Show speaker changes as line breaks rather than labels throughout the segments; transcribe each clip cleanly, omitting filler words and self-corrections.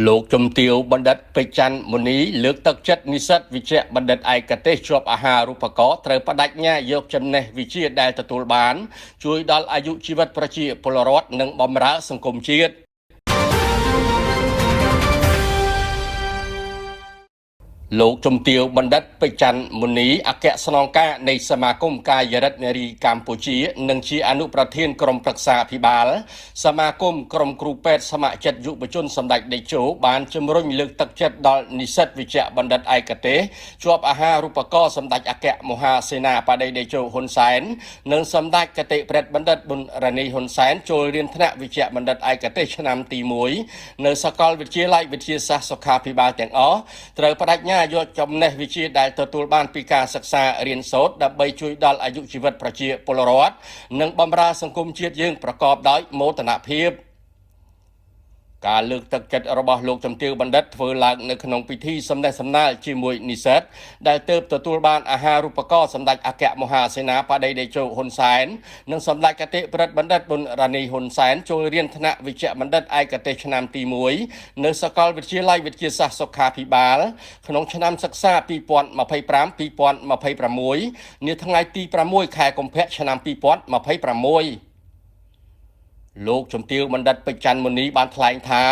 លោកជំទាវបណ្ឌិតពេជ្រច័ន្ទមុនីលើកទឹកចិត្តនិស្សិតវិជ្ជាបណ្ឌិតឯកទេសជាប់អាហារូបករណ៍ត្រូវបដិញ្ញាយកចំណេះវិជ្ជាដែលទទួលបានជួយដល់អាយុជីវិតប្រជាពលរដ្ឋនិងបម្រើសង្គមជាតិលោកជំទាវបណ្ឌិតពេជ្រច័ន្ទមុនីអគ្គស្នងការនៃសមាគមកាយរដ្ឋនារីកម្ពុជានិងជាអនុប្រធានក្រុមប្រឹក្សាអភិបាលសមាគមក្រុមគ្រូពេទ្យស្ម័គ្រចិត្តយុវជនសម្ដេចតេជោបានជំរុញលើកទឹកចិត្តដល់និស្សិតវិជ្ជាបណ្ឌិតឯកទេសជាប់អាហារូបករណ៍សម្ដេចអគ្គមហាសេនាបតីតេជោហ៊ុនសែននិងសម្ដេចគតិប្រិទ្ធបណ្ឌិតប៊ុនរ៉ានីហ៊ុនសែនចូលរៀនថ្នាក់វិជ្ជាបណ្ឌិតឯកទេសឆ្នាំទី1នៅសាកលវិទ្យាល័យវិទ្យាសាស្ត្រសុខាភិបាលទាំងអស់ត្រូវបដិញ្ញាយកចំណេះវិជ្ជាដែលទទួលបានពីការសិក្សារៀនសូត្រដើម្បីជួយដល់អាយុជីវិតប្រជាពលរដ្ឋនិងបម្រើសង្គមជាតិយើងប្រកបដោយមោទនភាពការលើកទឹកចិត្តរបស់លោកជំទាវបណ្ឌិតធ្វើឡើងនៅក្នុងពិធីសម្ដែងសម្ដាលជាមួយនិស្សិតដែលទើបទទួលបានអាហារូបករណ៍សម្ដេចអគ្គមហាសេនាបតីតេជោហ៊ុនសែននិងសម្ដេចគតិប្រិទ្ធបណ្ឌិតប៊ុនរ៉ានីហ៊ុនសែនចូលរៀនថ្នាក់វិជ្ជាបណ្ឌិតឯកទេសឆ្នាំទី1នៅសាកលវិទ្យាល័យវិទ្យាសាស្ត្រសុខាភិបាលក្នុងឆ្នាំសិក្សា2025-2026នាថ្ងៃទី6ខែកុម្ភៈឆ្នាំ2026លោកជំទាវបណ្ឌិតពេជ្រច័ន្ទមុនីបានថ្លែងថា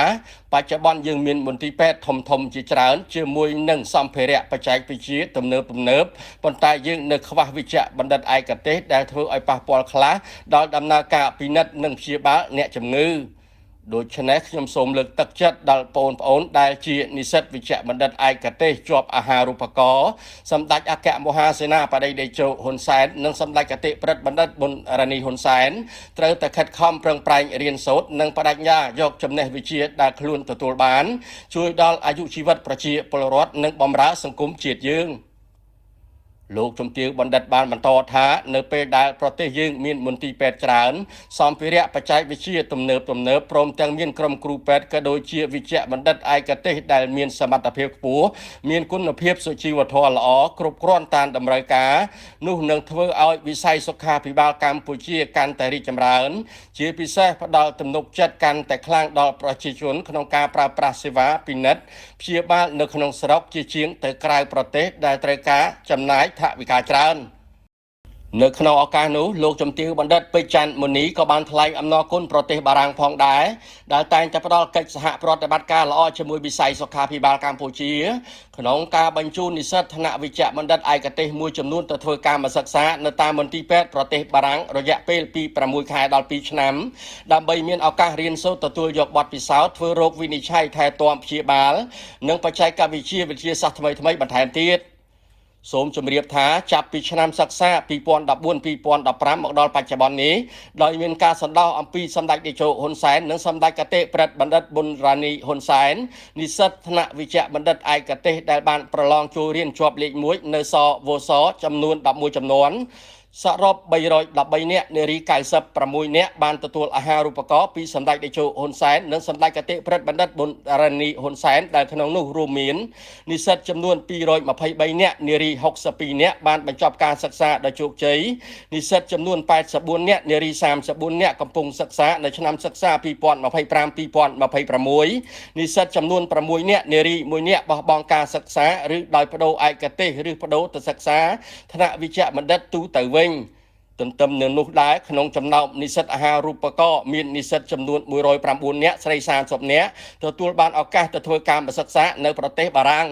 បច្ចុប្បន្នយើងមានមន្ទីរពេទ្យធំជាច្រើនជាមួយនឹងសម្ភារៈបច្ចេកវិទ្យាទំនើបប៉ុន្តែយើងនៅខ្វះវិជ្ជាបណ្ឌិតឯកទេសដែលធ្វើឲ្យប៉ះពាល់ខ្លះដល់ដំណើរការពិនិត្យនិងព្យាបាលអ្នកជំងឺដូច្នេះខ្ញុំសូមលើកទឹកចិត្តដល់បងប្អូនដែលជានិស្សិតវិជ្ជាបណ្ឌិតឯកទេសជាប់អាហារូបករណ៍សម្ដេចអគ្គមហាសេនាបតីតេជោហ៊ុនសែននិងសម្ដេចគតិប្រិទ្ធបណ្ឌិតប៊ុនរ៉ានីហ៊ុនសែនត្រូវតែខិតខំប្រឹងប្រែងរៀនសូត្រនិងបដិញ្ញាយកចំណេះវិជ្ជាដែលខ្លួនទទួលបានជួយដល់អាយុជីវិតប្រជាពលរដ្ឋនិងបម្រើសង្គមជាតិយើងលោកជំទាវបណ្ឌិតបានបន្តថានៅពេលដែលប្រទេសយើងមានមន្ទីរពេទ្យច្រើនសម្ភារៈបច្ចេកវិទ្យាទំនើបព្រមទាំងមានក្រុមគ្រូពេទ្យក៏ដូចជាវិជ្ជាបណ្ឌិតឯកទេសដែលមានសមត្ថភាពខ្ពស់មានគុណភាពសុជីវធម៌ល្អគ្រប់គ្រាន់តាមតម្រូវការនោះនឹងធ្វើឲ្យវិស័យសុខាភិបាលកម្ពុជាកាន់តែរីកចម្រើនជាពិសេសផ្ដល់ទំនុកចិត្តកាន់តែខ្លាំងដល់ប្រជាជនក្នុងការប្រើប្រាស់សេវាពិនិត្យព្យាបាលនៅក្នុងស្រុកជាជាងទៅក្រៅប្រទេសដែលត្រូវការចំណាយថវិកាច្រើននៅក្នុងឱកាសនោះលោកជំទាវបណ្ឌិតពេជ្រច័ន្ទមុនីក៏បានថ្លែងអំណរគុណប្រទេសបារាំងផងដែរដែលតែងតែផ្ដល់កិច្ចសហប្រតិបត្តិការល្អជាមួយវិស័យសុខាភិបាលកម្ពុជាក្នុងការបញ្ជូននិស្សិតថ្នាក់វិជ្ជាបណ្ឌិតឯកទេសមួយចំនួនទៅធ្វើការសិក្សានៅតាមមន្ទីរពេទ្យប្រទេសបារាំងរយៈពេលពី6ខែដល់2ឆ្នាំដើម្បីមានឱកាសរៀនសូត្រទទួលយកបទពិសោធន៍ធ្វើរោគវិនិច្ឆ័យថែទាំព្យាបាលនិងបច្ចេកវិទ្យាវិទ្យាសាស្ត្រថ្មីបន្ថែមទៀតសូមជម្រាបថាចាប់ពីឆ្នាំសិក្សា2014-2015មកដល់បច្ចុប្បន្ននេះដោយមានការសណ្ដោសអំពីសម្ដេចតេជោហ៊ុនសែននិងសម្ដេចគតិប្រិទ្ធបណ្ឌិតប៊ុនរ៉ានីហ៊ុនសែននិស្សិតថ្នាក់វិជ្ជាបណ្ឌិតឯកទេសដែលបានប្រឡងចូលរៀនជាប់លេខ1នៅសវសចំនួន11ចំនួនសរុប313នាក់នារី96នាក់បានទទួលអាហារូបករណ៍ពីសម្ដេចតេជោហ៊ុនសែននិងសម្ដេចគតិប្រិទ្ធបណ្ឌិតប៊ុនរ៉ានីហ៊ុនសែនដែលក្នុងនោះរួមមាននិស្សិតចំនួន223នាក់នារី62នាក់បានបញ្ចប់ការសិក្សាដោយជោគជ័យនិស្សិតចំនួន84នាក់នារី34នាក់កំពុងសិក្សានៅឆ្នាំសិក្សា2025-2026និស្សិតចំនួន6នាក់នារី1នាក់បោះបង់ការសិក្សាឬដោយបដូរឯកទេសឬបដូរទៅសិក្សាថ្នាក់វិជ្ជាបណ្ឌិតទូទៅទន្ទឹមនឹងនោះដែរក្នុងចំណោមនិស្សិតអាហារូបករណ៍មាននិស្សិតចំនួន109នាក់ស្រី30នាក់ទទួលបានឱកាសទៅធ្វើការសិក្សានៅប្រទេសបារាំង